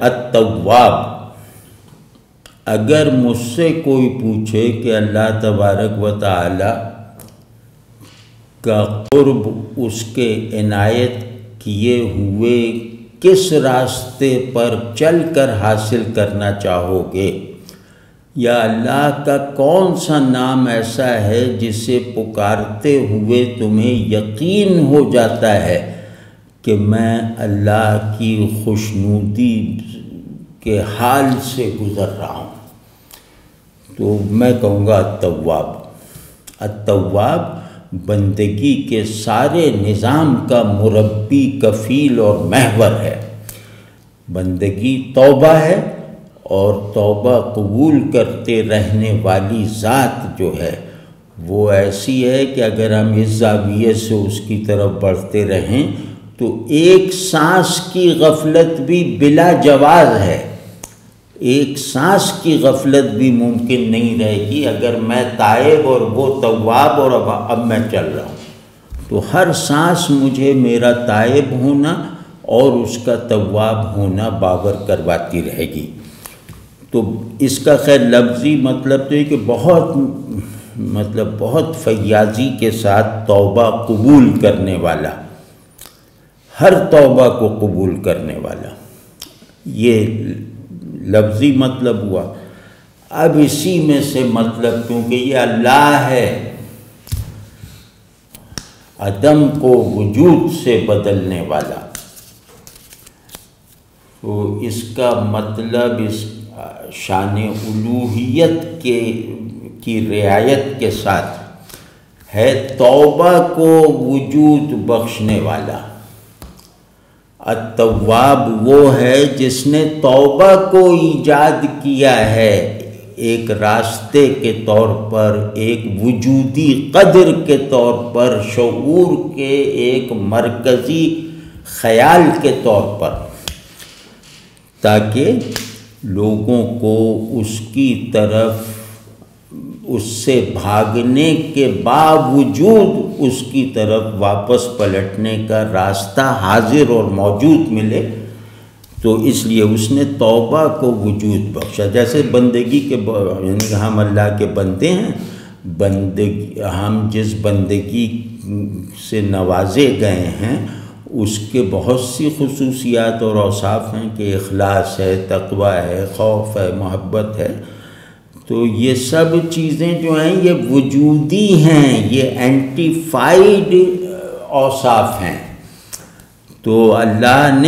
التواب، اگر مجھ سے کوئی پوچھے کہ اللہ تبارک و تعالی کا قرب اس کے عنایت کیے ہوئے کس راستے پر چل کر حاصل کرنا چاہو گے، یا اللہ کا کون سا نام ایسا ہے جسے پکارتے ہوئے تمہیں یقین ہو جاتا ہے کہ میں اللہ کی خوشنودی کے حال سے گزر رہا ہوں، تو میں کہوں گا التواب۔ التواب بندگی کے سارے نظام کا مربی، کفیل اور محور ہے۔ بندگی توبہ ہے، اور توبہ قبول کرتے رہنے والی ذات جو ہے وہ ایسی ہے کہ اگر ہم اس زاویے سے اس کی طرف بڑھتے رہیں تو ایک سانس کی غفلت بھی بلا جواز ہے، ایک سانس کی غفلت بھی ممکن نہیں رہے گی اگر میں تائب اور وہ تواب اور اب میں چل رہا ہوں، تو ہر سانس مجھے میرا تائب ہونا اور اس کا تواب ہونا باور کرواتی رہے گی۔ تو اس کا خیر لفظی مطلب تو یہ کہ بہت فیاضی کے ساتھ توبہ قبول کرنے والا، ہر توبہ کو قبول کرنے والا، یہ لفظی مطلب ہوا۔ اب اسی میں سے مطلب، کیونکہ یہ اللہ ہے، عدم کو وجود سے بدلنے والا، تو اس کا مطلب اس شان الوہیت کی رعایت کے ساتھ ہے توبہ کو وجود بخشنے والا۔ التواب وہ ہے جس نے توبہ کو ایجاد کیا ہے ایک راستے کے طور پر، ایک وجودی قدر کے طور پر، شعور کے ایک مرکزی خیال کے طور پر، تاکہ لوگوں کو اس کی طرف اس سے بھاگنے کے باوجود اس کی طرف واپس پلٹنے کا راستہ حاضر اور موجود ملے۔ تو اس لیے اس نے توبہ کو وجود بخشا۔ جیسے بندگی کے یعنی ہم اللہ کے بندے ہیں، ہم جس بندگی سے نوازے گئے ہیں اس کے بہت سی خصوصیات اور اوصاف ہیں کہ اخلاص ہے، تقوی ہے، خوف ہے، محبت ہے۔ تو یہ سب چیزیں جو ہیں یہ وجودی ہیں، یہ اینٹیفائیڈ اوصاف ہیں۔ تو اللہ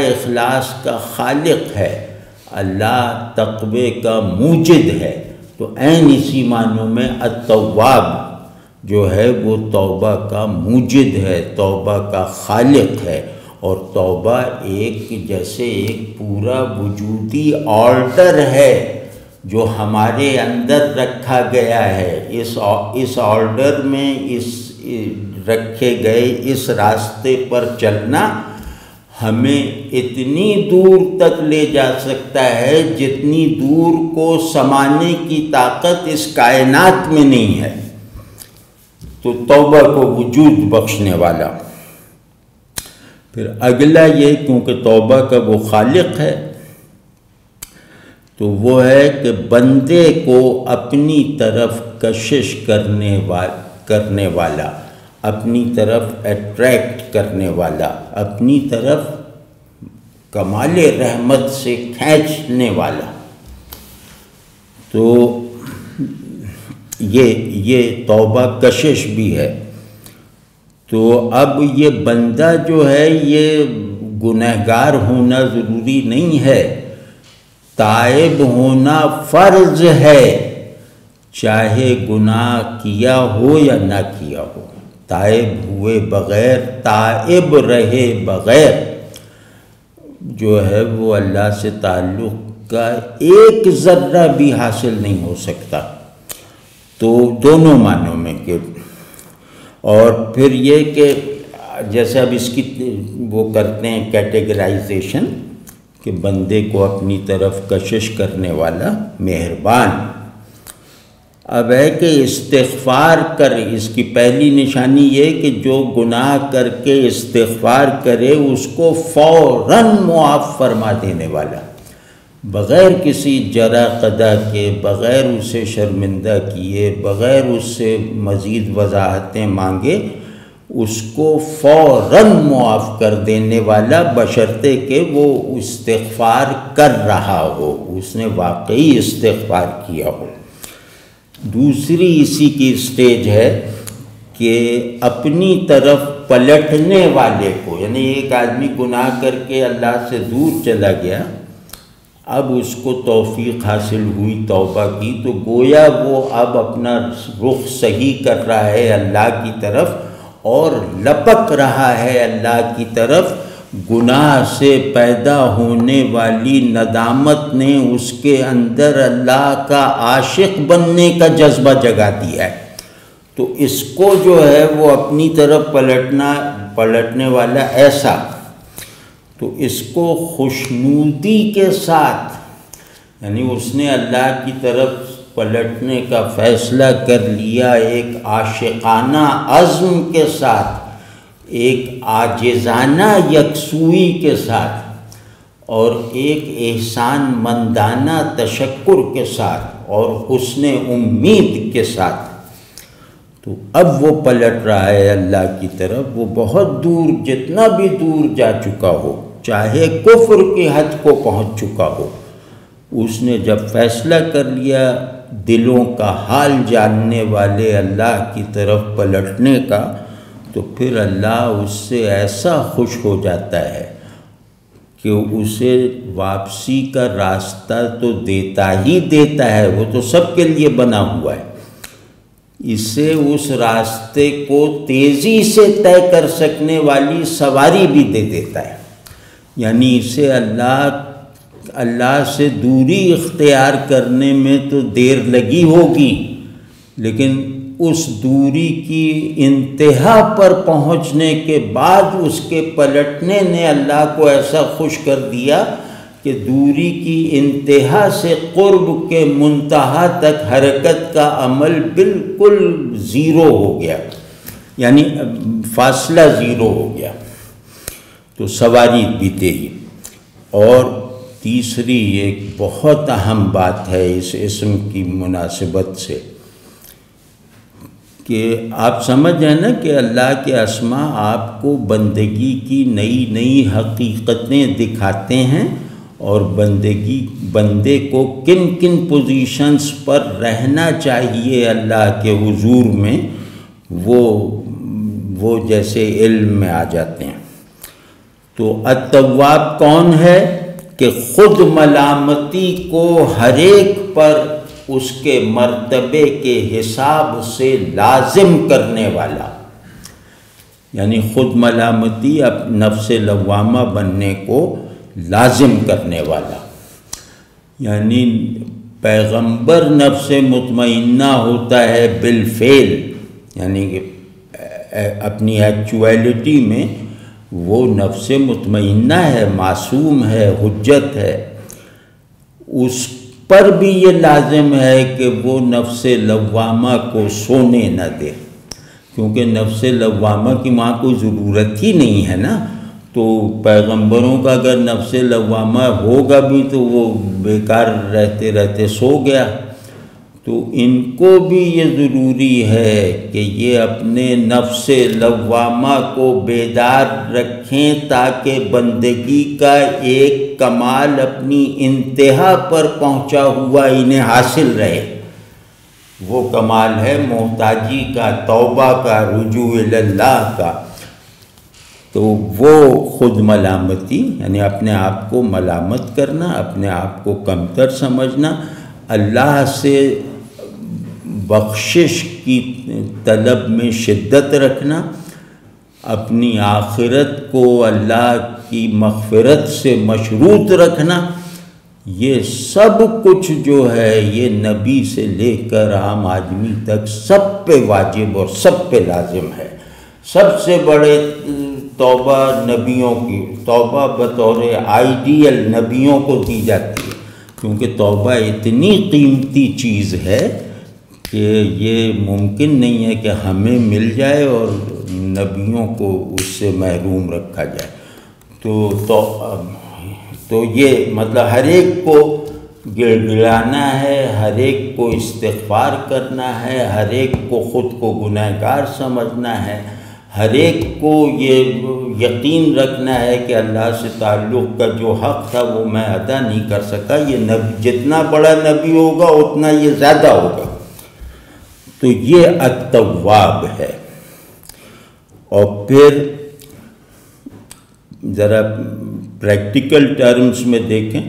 اخلاص کا خالق ہے، اللہ تقوی کا موجد ہے۔ تو عین اسی معنوں میں التواب جو ہے وہ توبہ کا موجد ہے، توبہ کا خالق ہے، اور توبہ جیسے ایک پورا وجودی آرڈر ہے جو ہمارے اندر رکھا گیا ہے۔ اس آرڈر میں رکھے گئے اس راستے پر چلنا ہمیں اتنی دور تک لے جا سکتا ہے جتنی دور کو سمانے کی طاقت اس کائنات میں نہیں ہے۔ تو توبہ کو وجود بخشنے والا۔ پھر اگلا یہ، کیونکہ توبہ کا وہ خالق ہے تو وہ ہے کہ بندے کو اپنی طرف کشش کرنے والا، اپنی طرف اٹریکٹ کرنے والا، اپنی طرف کمال رحمت سے کھینچنے والا۔ تو یہ توبہ کشش بھی ہے۔ تو اب یہ بندہ جو ہے یہ گنہگار ہونا ضروری نہیں ہے، تائب ہونا فرض ہے، چاہے گناہ کیا ہو یا نہ کیا ہو۔ تائب ہوئے بغیر، تائب رہے بغیر جو ہے وہ اللہ سے تعلق کا ایک ذرہ بھی حاصل نہیں ہو سکتا۔ تو دونوں معنوں میں کہ، اور پھر یہ کہ جیسے اب اس کی وہ کرتے ہیں کیٹیگرائزیشن کہ بندے کو اپنی طرف کشش کرنے والا، مہربان۔ اب ہے کہ استغفار کر، اس کی پہلی نشانی یہ کہ جو گناہ کر کے استغفار کرے اس کو فوراً معاف فرما دینے والا، بغیر کسی جرا قدا کے، بغیر اسے شرمندہ کیے، بغیر اس سے مزید وضاحتیں مانگے، اس کو فوراً معاف کر دینے والا، بشرطے کہ وہ استغفار کر رہا ہو، اس نے واقعی استغفار کیا ہو۔ دوسری اسی کی اسٹیج ہے کہ اپنی طرف پلٹنے والے کو، یعنی ایک آدمی گناہ کر کے اللہ سے دور چلا گیا، اب اس کو توفیق حاصل ہوئی توبہ کی، تو گویا وہ اب اپنا رخ صحیح کر رہا ہے اللہ کی طرف اور لپک رہا ہے اللہ کی طرف۔ گناہ سے پیدا ہونے والی ندامت نے اس کے اندر اللہ کا عاشق بننے کا جذبہ جگا دیا ہے، تو اس کو جو ہے وہ اپنی طرف پلٹنے والا ایسا، تو اس کو خوشنودی کے ساتھ، یعنی اس نے اللہ کی طرف پلٹنے کا فیصلہ کر لیا، ایک عاشقانہ عزم کے ساتھ، ایک عاجزانہ یکسوئی کے ساتھ، اور ایک احسان مندانہ تشکر کے ساتھ اور حسن امید کے ساتھ، تو اب وہ پلٹ رہا ہے اللہ کی طرف۔ وہ بہت دور، جتنا بھی دور جا چکا ہو، چاہے کفر کی حد کو پہنچ چکا ہو، اس نے جب فیصلہ کر لیا دلوں کا حال جاننے والے اللہ کی طرف پلٹنے کا، تو پھر اللہ اس سے ایسا خوش ہو جاتا ہے کہ اسے واپسی کا راستہ تو دیتا ہی دیتا ہے، وہ تو سب کے لیے بنا ہوا ہے، اسے اس راستے کو تیزی سے طے کر سکنے والی سواری بھی دے دیتا ہے، یعنی اسے اللہ سے دوری اختیار کرنے میں تو دیر لگی ہوگی، لیکن اس دوری کی انتہا پر پہنچنے کے بعد اس کے پلٹنے نے اللہ کو ایسا خوش کر دیا کہ دوری کی انتہا سے قرب کے منتہا تک حرکت کا عمل بالکل زیرو ہو گیا، یعنی فاصلہ زیرو ہو گیا، تو سواری بھی تیری۔ اور تیسری ایک بہت اہم بات ہے اس اسم کی مناسبت سے، کہ آپ سمجھ جائیں نا کہ اللہ کے اسماء آپ کو بندگی کی نئی نئی حقیقتیں دکھاتے ہیں، اور بندے کو کن کن پوزیشنز پر رہنا چاہیے اللہ کے حضور میں، وہ جیسے علم میں آ جاتے ہیں۔ تو التواب کون ہے؟ کہ خود ملامتی کو ہر ایک پر اس کے مرتبے کے حساب سے لازم کرنے والا، یعنی خود ملامتی نفس لوامہ بننے کو لازم کرنے والا، یعنی پیغمبر نفس مطمئنہ ہوتا ہے بالفعل، یعنی کہ اپنی ایکچویلٹی میں وہ نفس مطمئنہ ہے، معصوم ہے، حجت ہے، اس پر بھی یہ لازم ہے کہ وہ نفس لوامہ کو سونے نہ دے، کیونکہ نفس لوامہ کی وہاں کوئی ضرورت ہی نہیں ہے نا، تو پیغمبروں کا اگر نفس لوامہ ہوگا بھی تو وہ بیکار رہتے رہتے سو گیا، تو ان کو بھی یہ ضروری ہے کہ یہ اپنے نفس لوامہ کو بیدار رکھیں تاکہ بندگی کا ایک کمال اپنی انتہا پر پہنچا ہوا انہیں حاصل رہے۔ وہ کمال ہے محتاجی کا، توبہ کا، رجوع اللہ کا۔ تو وہ خود ملامتی، یعنی اپنے آپ کو ملامت کرنا، اپنے آپ کو کمتر سمجھنا، اللہ سے بخشش کی طلب میں شدت رکھنا، اپنی آخرت کو اللہ کی مغفرت سے مشروط رکھنا، یہ سب کچھ جو ہے یہ نبی سے لے کر عام آدمی تک سب پہ واجب اور سب پہ لازم ہے۔ سب سے بڑے توبہ نبیوں کی، توبہ بطور آئیڈیل نبیوں کو دی جاتی ہے، کیونکہ توبہ اتنی قیمتی چیز ہے کہ یہ ممکن نہیں ہے کہ ہمیں مل جائے اور نبیوں کو اس سے محروم رکھا جائے۔ تو یہ مطلب ہر ایک کو گڑگڑانا ہے، ہر ایک کو استغفار کرنا ہے، ہر ایک کو خود کو گناہ گار سمجھنا ہے، ہر ایک کو یہ یقین رکھنا ہے کہ اللہ سے تعلق کا جو حق تھا وہ میں ادا نہیں کر سکا، یہ نبی جتنا بڑا نبی ہوگا اتنا یہ زیادہ ہوگا۔ تو یہ التواب ہے۔ اور پھر ذرا پریکٹیکل ٹرمز میں دیکھیں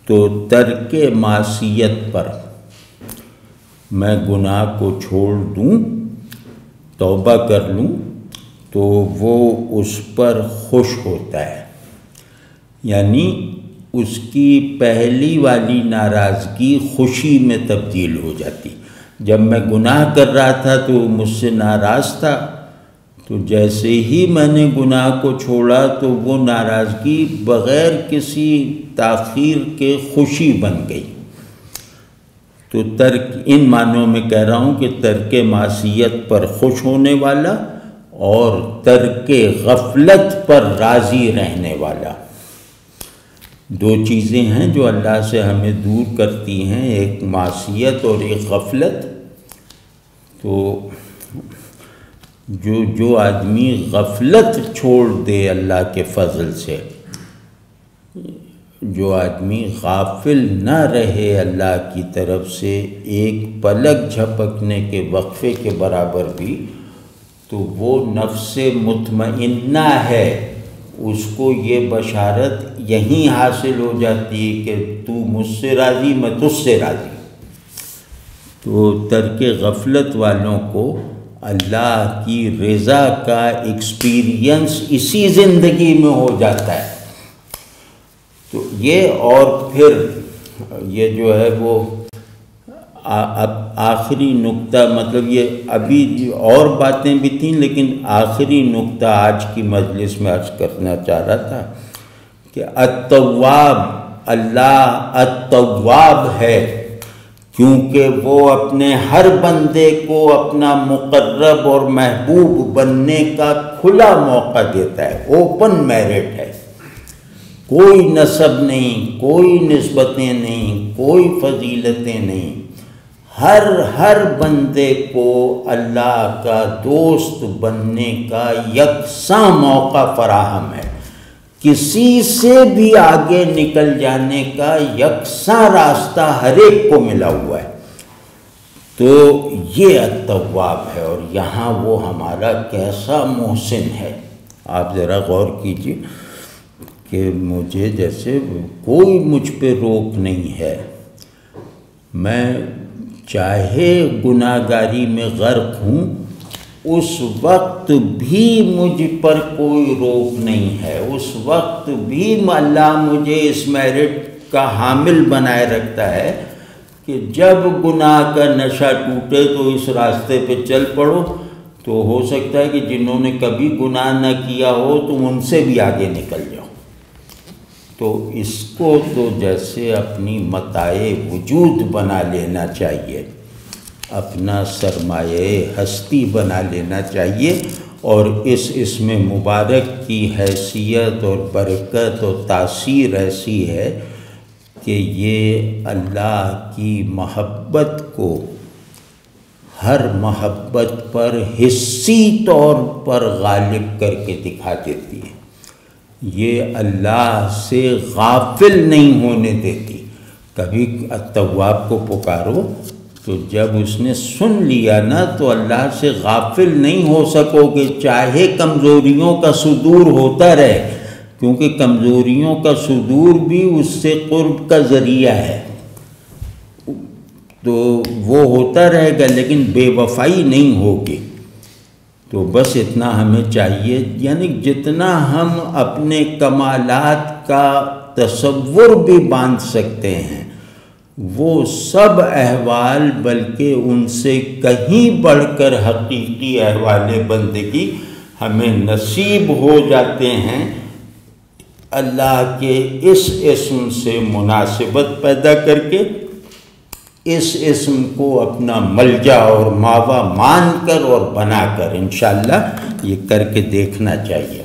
تو ترک معصیت پر میں گناہ کو چھوڑ دوں، توبہ کر لوں تو وہ اس پر خوش ہوتا ہے، یعنی اس کی پہلی والی ناراضگی خوشی میں تبدیل ہو جاتی۔ جب میں گناہ کر رہا تھا تو مجھ سے ناراض تھا، تو جیسے ہی میں نے گناہ کو چھوڑا تو وہ ناراضگی بغیر کسی تاخیر کے خوشی بن گئی۔ تو ترک ان معنوں میں کہہ رہا ہوں کہ ترک معصیت پر خوش ہونے والا اور ترک غفلت پر راضی رہنے والا، دو چیزیں ہیں جو اللہ سے ہمیں دور کرتی ہیں، ایک معصیت اور ایک غفلت۔ تو جو آدمی غفلت چھوڑ دے اللہ کے فضل سے، جو آدمی غافل نہ رہے اللہ کی طرف سے ایک پلک جھپکنے کے وقفے کے برابر بھی، تو وہ نفس مطمئنہ ہے، اس کو یہ بشارت یہیں حاصل ہو جاتی ہے کہ تو مجھ سے راضی میں تجھ سے راضی۔ تو ترک غفلت والوں کو اللہ کی رضا کا ایکسپیرینس اسی زندگی میں ہو جاتا ہے۔ تو یہ اور پھر یہ جو ہے وہ آخری نقطہ، مطلب یہ ابھی اور باتیں بھی تھیں لیکن آخری نقطہ آج کی مجلس میں عرض کرنا چاہ رہا تھا کہ التواب، اللہ التواب ہے کیونکہ وہ اپنے ہر بندے کو اپنا مقرب اور محبوب بننے کا کھلا موقع دیتا ہے، اوپن میرٹ ہے، کوئی نسب نہیں، کوئی نسبتیں نہیں، کوئی فضیلتیں نہیں، ہر بندے کو اللہ کا دوست بننے کا یکساں موقع فراہم ہے، کسی سے بھی آگے نکل جانے کا یکساں راستہ ہر ایک کو ملا ہوا ہے۔ تو یہ التواب ہے، اور یہاں وہ ہمارا کیسا محسن ہے۔ آپ ذرا غور کیجئے کہ مجھے جیسے کوئی مجھ پہ روک نہیں ہے، میں چاہے گناہ گاری میں غرق ہوں اس وقت بھی مجھ پر کوئی روک نہیں ہے، اس وقت بھی اللہ مجھے اس میرٹ کا حامل بنائے رکھتا ہے کہ جب گناہ کا نشہ ٹوٹے تو اس راستے پہ چل پڑو، تو ہو سکتا ہے کہ جنہوں نے کبھی گناہ نہ کیا ہو تم ان سے بھی آگے نکل جاؤ۔ تو اس کو تو جیسے اپنی متاع وجود بنا لینا چاہیے، اپنا سرمایہ ہستی بنا لینا چاہیے، اور اس اسم مبارک کی حیثیت اور برکت اور تاثیر ایسی ہے کہ یہ اللہ کی محبت کو ہر محبت پر حسی طور پر غالب کر کے دکھا دیتی ہے، یہ اللہ سے غافل نہیں ہونے دیتی۔ کبھی التواب کو پکارو تو جب اس نے سن لیا نا تو اللہ سے غافل نہیں ہو سکو گے، چاہے کمزوریوں کا صدور ہوتا رہے، کیونکہ کمزوریوں کا صدور بھی اس سے قرب کا ذریعہ ہے، تو وہ ہوتا رہے گا لیکن بے وفائی نہیں ہوگی۔ تو بس اتنا ہمیں چاہیے، یعنی جتنا ہم اپنے کمالات کا تصور بھی باندھ سکتے ہیں وہ سب احوال، بلکہ ان سے کہیں بڑھ کر حقیقی احوال بندگی ہمیں نصیب ہو جاتے ہیں اللہ کے اس اسم سے مناسبت پیدا کر کے اس اسم کو اپنا ملجا اور ماوا مان کر اور بنا کر انشاءاللہ یہ کر کے دیکھنا چاہیے۔